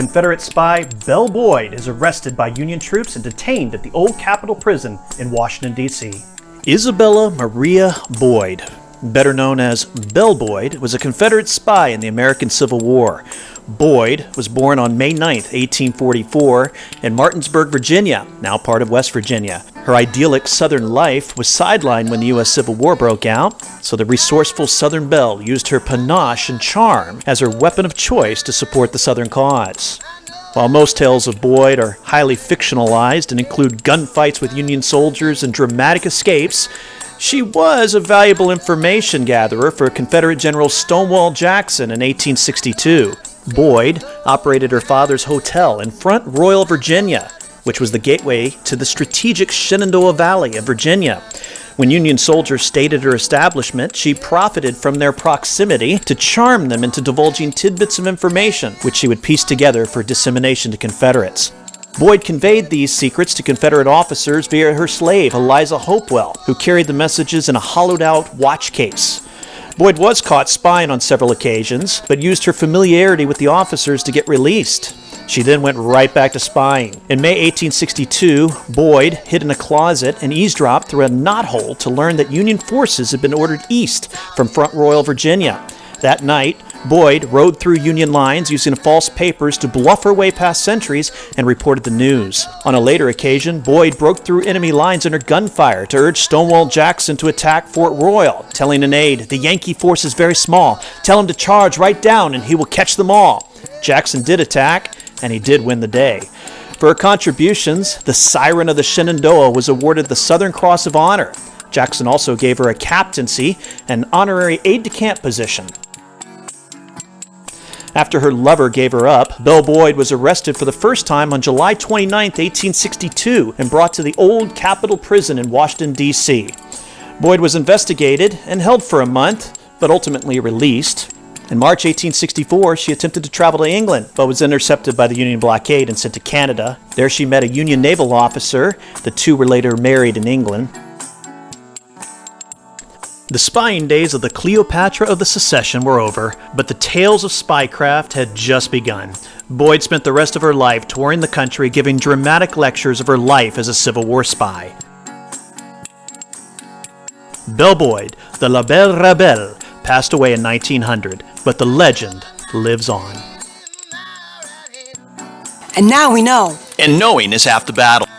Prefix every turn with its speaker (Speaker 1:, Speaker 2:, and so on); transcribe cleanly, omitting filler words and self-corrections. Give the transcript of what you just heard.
Speaker 1: Confederate spy Belle Boyd is arrested by Union troops and detained at the old Capitol Prison in Washington, D.C. Isabella Maria Boyd, better known as Belle Boyd, was a Confederate spy in the American Civil War. Boyd was born on May 9, 1844, in Martinsburg, Virginia, now part of West Virginia. Her idyllic Southern life was sidelined when the U.S. Civil War broke out, so the resourceful Southern belle used her panache and charm as her weapon of choice to support the Southern cause. While most tales of Boyd are highly fictionalized and include gunfights with Union soldiers and dramatic escapes, she was a valuable information gatherer for Confederate General Stonewall Jackson in 1862. Boyd operated her father's hotel in Front Royal, Virginia, which was the gateway to the strategic Shenandoah Valley of Virginia. When Union soldiers stayed at her establishment, she profited from their proximity to charm them into divulging tidbits of information, which she would piece together for dissemination to Confederates. Boyd conveyed these secrets to Confederate officers via her slave, Eliza Hopewell, who carried the messages in a hollowed-out watch case. Boyd was caught spying on several occasions, but used her familiarity with the officers to get released. She then went right back to spying. In May 1862, Boyd hid in a closet and eavesdropped through a knothole to learn that Union forces had been ordered east from Front Royal, Virginia. That night, Boyd rode through Union lines using false papers to bluff her way past sentries and reported the news. On a later occasion, Boyd broke through enemy lines under gunfire to urge Stonewall Jackson to attack Fort Royal, telling an aide, "The Yankee force is very small. Tell him to charge right down and he will catch them all." Jackson did attack, and he did win the day. For her contributions, the Siren of the Shenandoah was awarded the Southern Cross of Honor. Jackson also gave her a captaincy and honorary aide-de-camp position. After her lover gave her up, Belle Boyd was arrested for the first time on July 29, 1862, and brought to the old Capitol Prison in Washington, D.C. Boyd was investigated and held for a month, but ultimately released. In March 1864, she attempted to travel to England, but was intercepted by the Union blockade and sent to Canada. There she met a Union naval officer. The two were later married in England. The spying days of the Cleopatra of Secession were over, but the tales of spycraft had just begun. Boyd spent the rest of her life touring the country giving dramatic lectures of her life as a Civil War spy. Belle Boyd, the Belle Rebelle, passed away in 1900, but the legend lives on.
Speaker 2: And now we know.
Speaker 3: And knowing is half the battle.